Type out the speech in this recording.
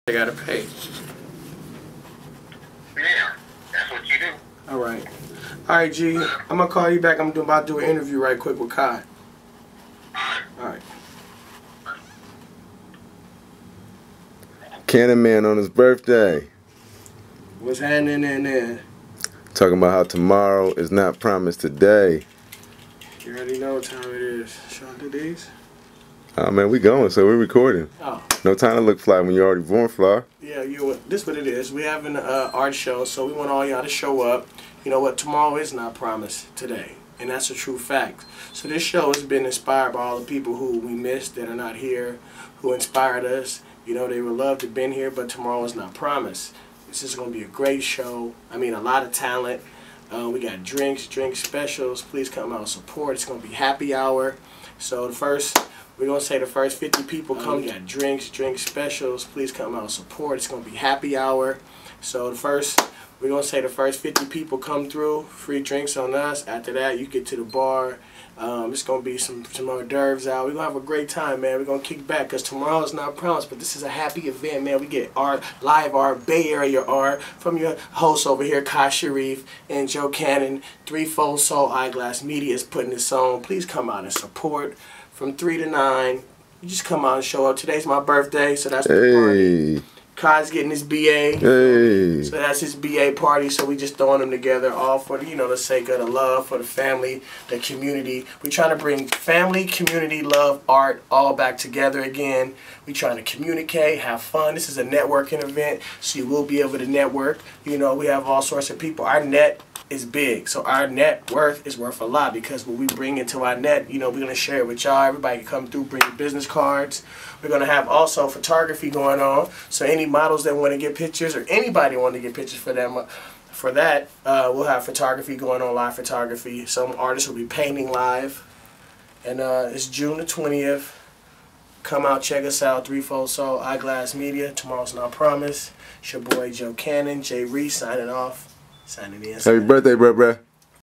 I gotta pay. Yeah, that's what you do. Alright. Alright, G. I'm gonna call you back. I'm about to do an interview right quick with Kai. Alright. Cannon Man on his birthday. What's happening in there? Talking about how tomorrow is not promised today. You already know what time it is. Shot to these? Oh man, we going, so we're recording. Oh. No time to look fly when you're already born fly. Yeah, this what it is. We having an art show, so we want all y'all to show up. You know what? Tomorrow is not promised today, and that's a true fact. So this show has been inspired by all the people who we missed that are not here, who inspired us. You know, they would love to have been here, but tomorrow is not promised. This is going to be a great show. I mean, a lot of talent. We got drink specials. Please come out and support. It's going to be happy hour. So we're going to say the first 50 people come. We got drink specials. Please come out and support. It's going to be happy hour. So we're going to say the first 50 people come through. Free drinks on us. After that, you get to the bar. It's going to be some hors d'oeuvres out. We're going to have a great time, man. We're going to kick back because tomorrow is not promised, but this is a happy event, man. We get art, live art, Bay Area art from your host over here, Kai Sharif and Joe Cannon. Threefold Soul Eyeglass Media is putting this on. Please come out and support from 3 to 9. You just come out and show up. Today's my birthday, so that's the party. Kai's getting his BA. Hey. So that's his BA party, so we just throwing them together all for the, the sake of the love, for the family, the community. We're trying to bring family, community, love, art all back together again. We're trying to communicate, have fun. This is a networking event, so you will be able to network. We have all sorts of people. Our net is big, so our net worth is worth a lot because what we bring into our net, we're going to share it with y'all. Everybody can come through, bring business cards. We're going to have also photography going on, so any models that want to get pictures or anybody want to get pictures for them, we'll have photography going on, live photography. Some artists will be painting live, and it's June the 20th. Come out, check us out, Threefold Soul Eyeglass Media. Tomorrow's not promised. It's your boy Joe Cannon, Jay Reese signing off. Signing in. Happy birthday, bruh.